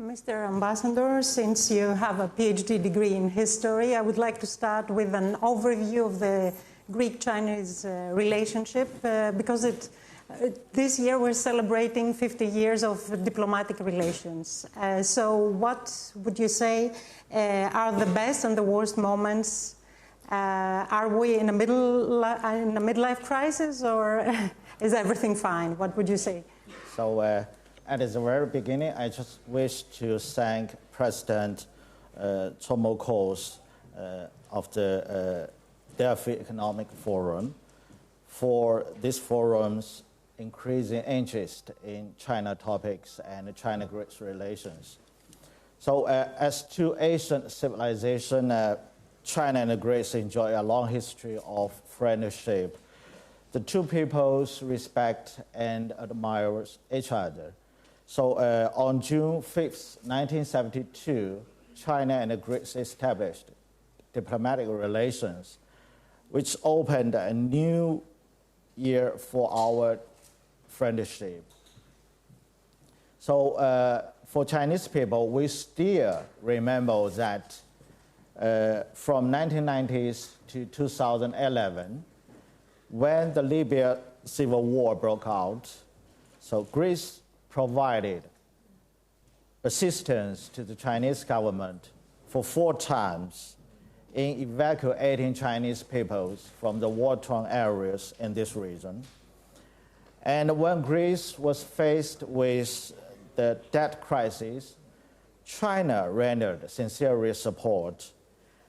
Mr. Ambassador, since you have a PhD degree in history, I would like to start with an overview of the Greek-Chinese relationship, because this year we're celebrating 50 years of diplomatic relations. So what would you say are the best and the worst moments? Are we in a midlife crisis, or is everything fine? What would you say? So at the very beginning, I just wish to thank President Tomokos of the Delphi Economic Forum for this forum's increasing interest in China topics and China-Greece relations. So as two Asian civilizations, China and Greece enjoy a long history of friendship. The two peoples respect and admire each other. So on June 5th, 1972, China and Greece established diplomatic relations, which opened a new year for our friendship. So for Chinese people, we still remember that from 1990s to 2011, when the Libya civil war broke out, so Greece provided assistance to the Chinese government for 4 times in evacuating Chinese peoples from the war-torn areas in this region. And when Greece was faced with the debt crisis, China rendered sincere support,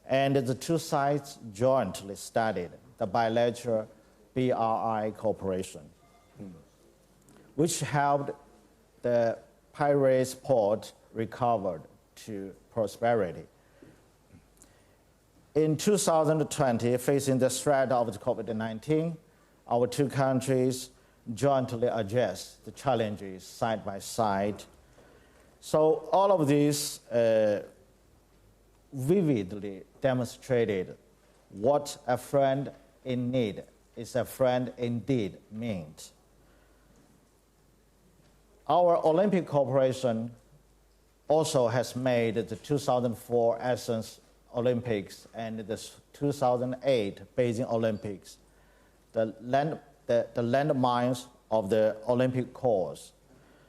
and the two sides jointly studied the bilateral BRI cooperation, which helped the Piraeus port recover to prosperity. In 2020, facing the threat of the COVID-19, our two countries jointly address the challenges side by side. So all of this vividly demonstrated what a friend in need is a friend indeed means. Our Olympic cooperation also has made the 2004 Athens Olympics and the 2008 Beijing Olympics the landmines of the Olympic cause.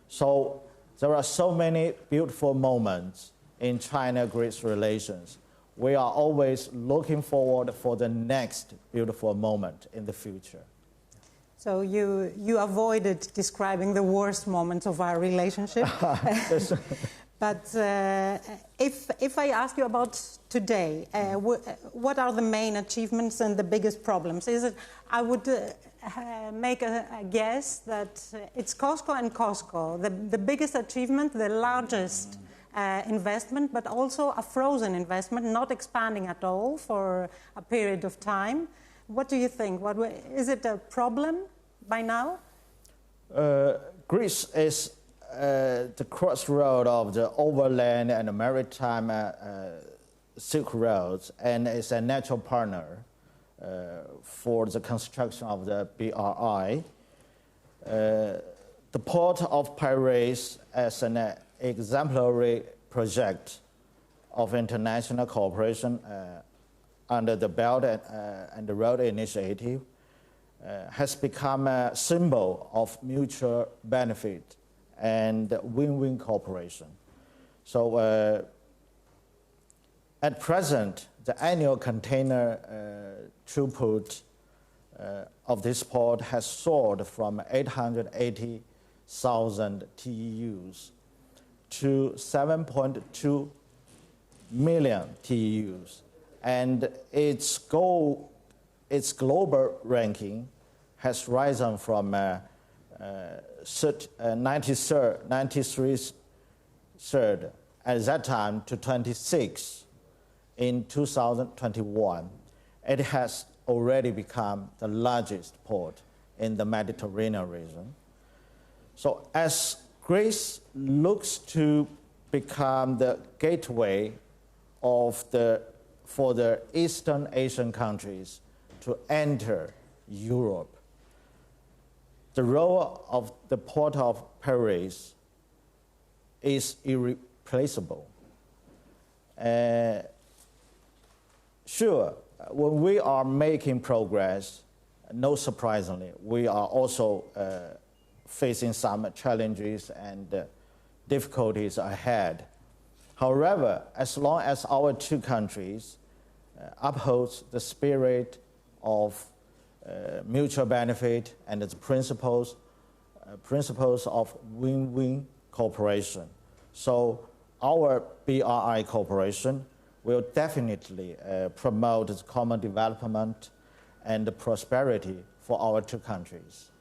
So there are so many beautiful moments in China-Greece relations. We are always looking forward for the next beautiful moment in the future. So you avoided describing the worst moments of our relationship. But if I ask you about today, what are the main achievements and the biggest problems? I would make a guess that it's Costco and Costco, the biggest achievement, the largest investment, but also a frozen investment, not expanding at all for a period of time. What do you think? Is it a problem by now? Greece is the crossroad of the overland and maritime Silk Roads, and is a natural partner for the construction of the BRI. The port of Piraeus as an exemplary project of international cooperation under the Belt and the Road Initiative has become a symbol of mutual benefit and win-win cooperation. So at present, the annual container throughput of this port has soared from 880,000 TEUs to 7.2 million TEUs, and its global ranking has risen from 93rd at that time to 26 in 2021. It has already become the largest port in the Mediterranean region. So as Greece looks to become the gateway for the Eastern Asian countries to enter Europe, the role of the port of Piraeus is irreplaceable. Sure, when we are making progress, no surprisingly, we are also facing some challenges and difficulties ahead. However, as long as our two countries uphold the spirit of mutual benefit and the principles of win-win cooperation, so our BRI cooperation will definitely promote the common development and the prosperity for our two countries.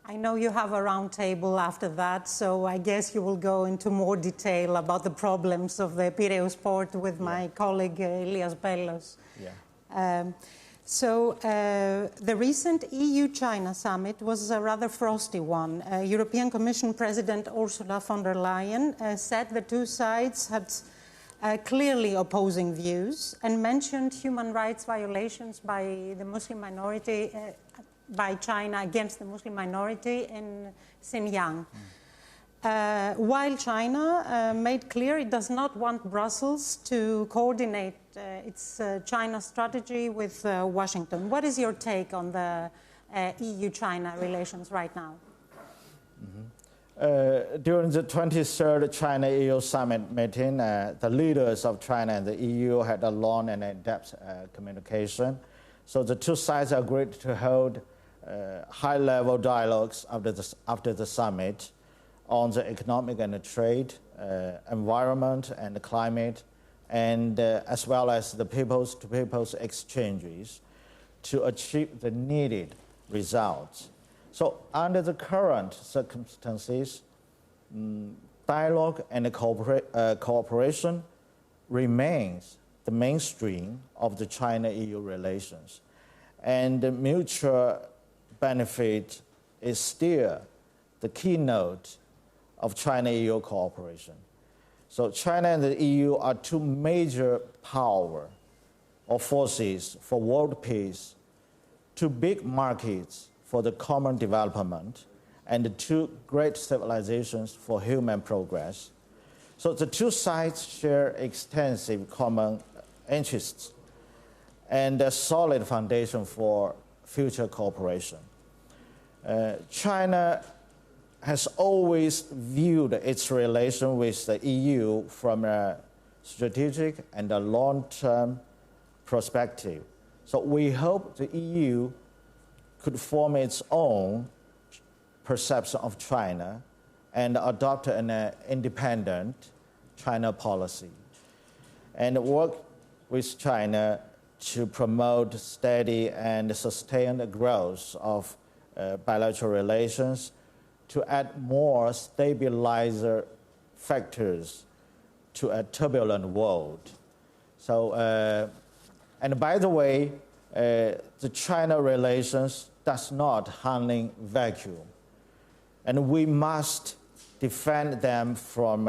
I know you have a round table after that, so I guess you will go into more detail about the problems of the Piraeus port with my colleague Elias Bellos. The recent EU-China summit was a rather frosty one. European Commission President Ursula von der Leyen said the two sides had clearly opposing views and mentioned human rights violations by the Muslim minority, by China against the Muslim minority in Xinjiang. While China made clear it does not want Brussels to coordinate its China strategy with Washington. What is your take on the EU-China relations right now? During the 23rd China-EU summit meeting, the leaders of China and the EU had a long and in-depth communication. So the two sides agreed to hold high-level dialogues after the summit on the economic and the trade, environment and the climate, and as well as the peoples-to-peoples exchanges to achieve the needed results. So under the current circumstances, dialogue and cooperation remains the mainstream of the China-EU relations, and the mutual benefit is still the keynote of China-EU cooperation. So China and the EU are two major power or forces for world peace, two big markets for the common development, and the two great civilizations for human progress. So the two sides share extensive common interests and a solid foundation for future cooperation. China has always viewed its relation with the EU from a strategic and a long-term perspective. So we hope the EU could form its own perception of China and adopt an independent China policy, and work with China to promote steady and sustained growth of bilateral relations, to add more stabilizer factors to a turbulent world. So, and by the way, the China relations does not handling vacuum, and we must defend them from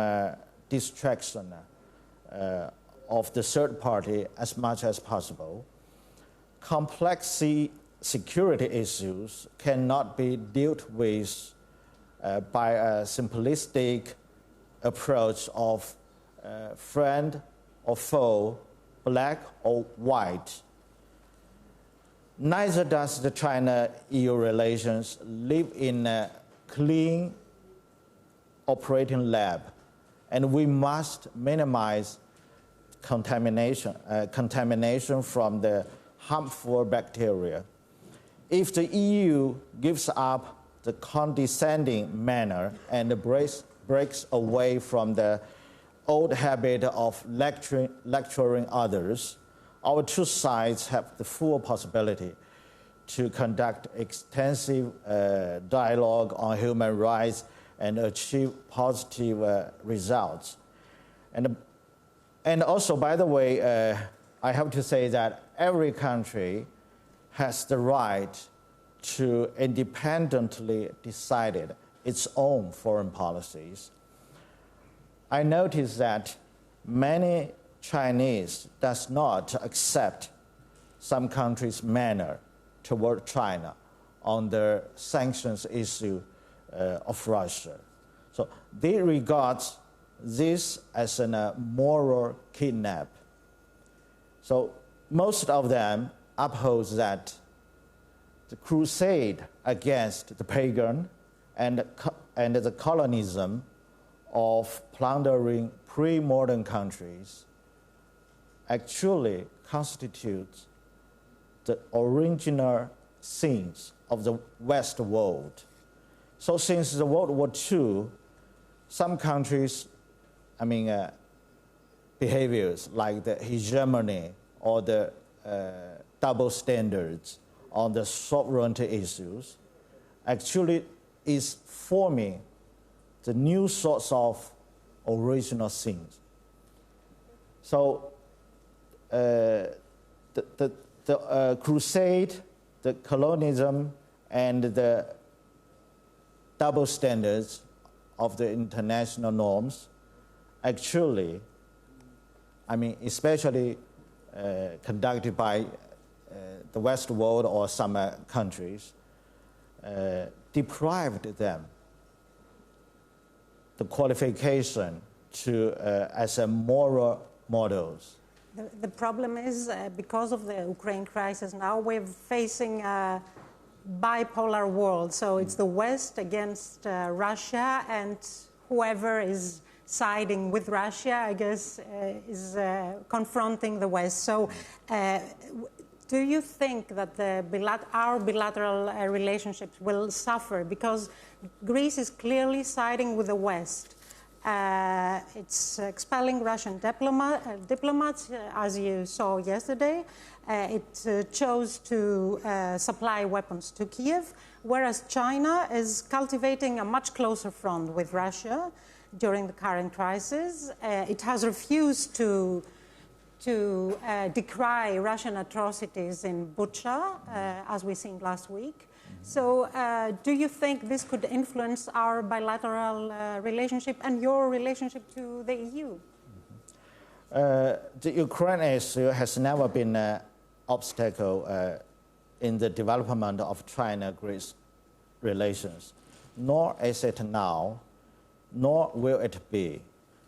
distraction of the third party as much as possible. Complex security issues cannot be dealt with by a simplistic approach of friend or foe, black or white. Neither does the China-EU relations live in a clean operating lab, and we must minimize contamination from the harmful bacteria. If the EU gives up the condescending manner and breaks away from the old habit of lecturing others, our two sides have the full possibility to conduct extensive dialogue on human rights and achieve positive results. And also, by the way, I have to say that every country has the right to independently decide its own foreign policies. I noticed that many Chinese does not accept some countries' manner toward China on the sanctions issue of Russia. So they regard this as a moral kidnap. So most of them oppose that the crusade against the pagan and the colonism of plundering pre-modern countries actually constitutes the original sins of the West world. So since the World War II, some countries, behaviors like the hegemony or the double standards on the sovereignty issues actually is forming the new sorts of original sins. So the crusade, the colonialism, and the double standards of the international norms actually, especially conducted by the West world or some countries, deprived them the qualification to as a moral models. The problem is because of the Ukraine crisis now we're facing a bipolar world. So it's the West against Russia, and whoever is siding with Russia, I guess, is confronting the West. So do you think that our bilateral relationships will suffer? Because Greece is clearly siding with the West. It's expelling Russian diplomats, as you saw yesterday. It chose to supply weapons to Kiev, whereas China is cultivating a much closer front with Russia during the current crisis. It has refused to decry Russian atrocities in Bucha, as we seen last week. So do you think this could influence our bilateral relationship and your relationship to the EU? The Ukraine issue has never been an obstacle in the development of China-Greece relations, nor is it now, nor will it be.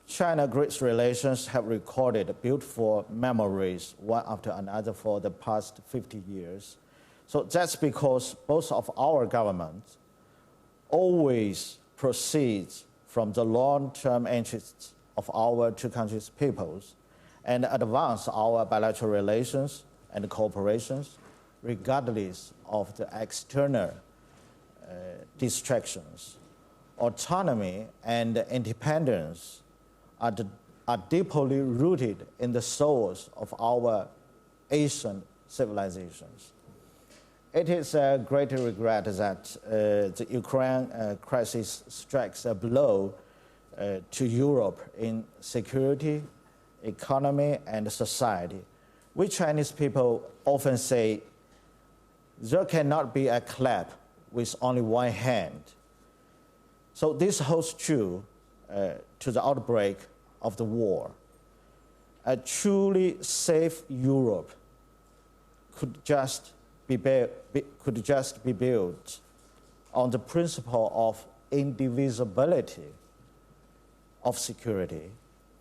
China-Greece relations have recorded beautiful memories one after another for the past 50 years. So that's because both of our governments always proceeds from the long-term interests of our two countries' peoples and advance our bilateral relations and cooperations regardless of the external distractions. Autonomy and independence are deeply rooted in the souls of our Asian civilizations. It is a great regret that the Ukraine crisis strikes a blow to Europe in security, economy, and society. We Chinese people often say there cannot be a clap with only one hand. So this holds true to the outbreak of the war. A truly safe Europe could just be built on the principle of indivisibility of security.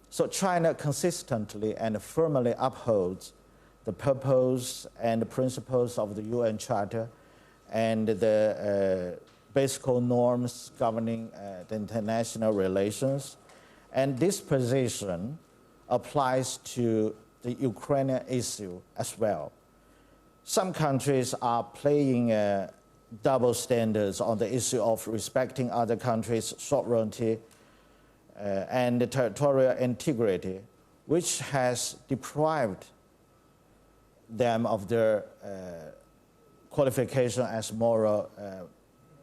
So China consistently and firmly upholds the purpose and the principles of the UN Charter and the basic norms governing the international relations. And this position applies to the Ukrainian issue as well. Some countries are playing double standards on the issue of respecting other countries' sovereignty and territorial integrity, which has deprived them of their qualification as moral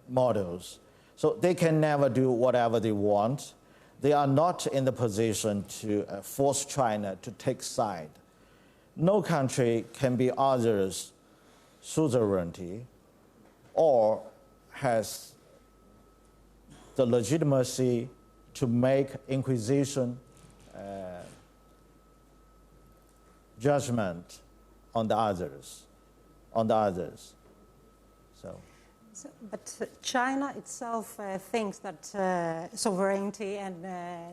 models. So they can never do whatever they want. They are not in the position to force China to take side. No country can be others' suzerainty or has the legitimacy to make inquisition judgment on the others. So, But China itself thinks that sovereignty and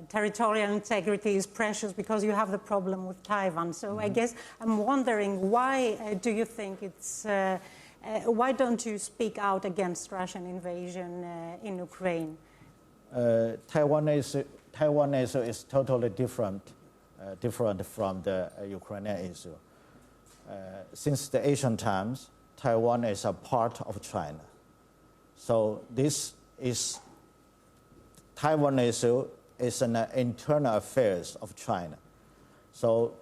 territorial integrity is precious because you have the problem with Taiwan. So I guess I'm wondering, why do you think it's, why don't you speak out against Russian invasion in Ukraine? Taiwan issue is totally different from the Ukrainian issue. Since the ancient times, Taiwan is a part of China. So this is, Taiwan issue is an internal affairs of China. So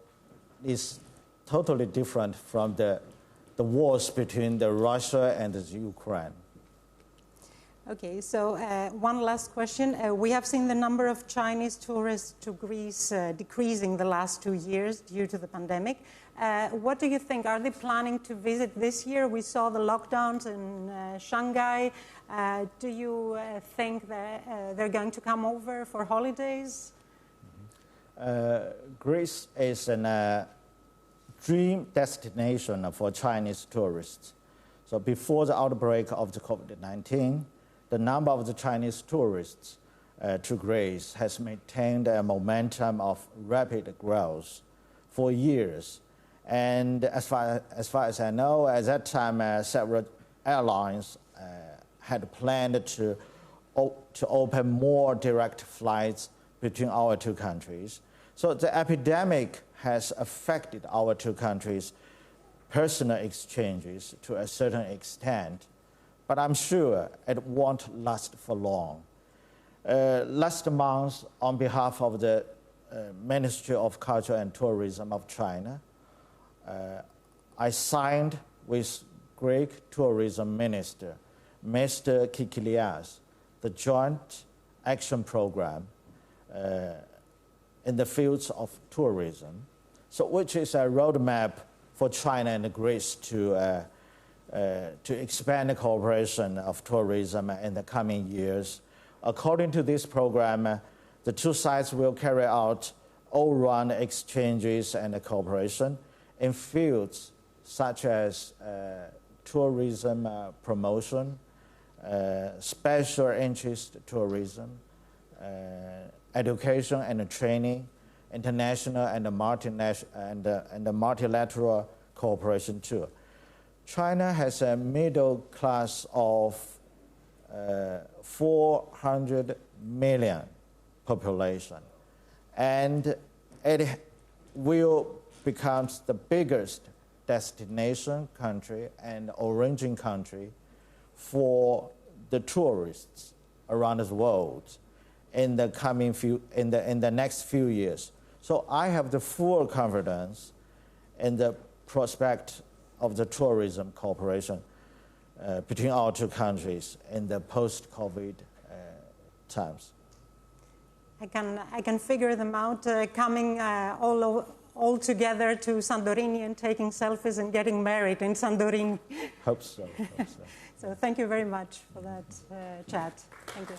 it's totally different from the wars between the Russia and the Ukraine. Okay, so one last question. We have seen the number of Chinese tourists to Greece decreasing the last 2 years due to the pandemic. What do you think? Are they planning to visit this year? We saw the lockdowns in Shanghai. Do you think that they're going to come over for holidays? Greece is a dream destination for Chinese tourists. So before the outbreak of the COVID-19, the number of the Chinese tourists to Greece has maintained a momentum of rapid growth for years. And as far as I know, at that time, several airlines had planned to open more direct flights between our two countries. So the epidemic has affected our two countries' personal exchanges to a certain extent, but I'm sure it won't last for long. Last month, on behalf of the Ministry of Culture and Tourism of China, I signed with Greek Tourism Minister, Mr. Kikilias, the joint action program in the fields of tourism, so which is a roadmap for China and Greece to expand the cooperation of tourism in the coming years. According to this program, the two sides will carry out all-round exchanges and cooperation in fields such as tourism promotion, special interest tourism, education and training, international and multilateral cooperation too. China has a middle class of 400 million population, and it will become the biggest destination country and origin country for the tourists around the world in the next few years. So I have the full confidence in the prospect of the tourism cooperation between our two countries in the post-COVID times. I can figure them out coming all together to Santorini and taking selfies and getting married in Santorini. Hope so. So thank you very much for that chat. Thank you.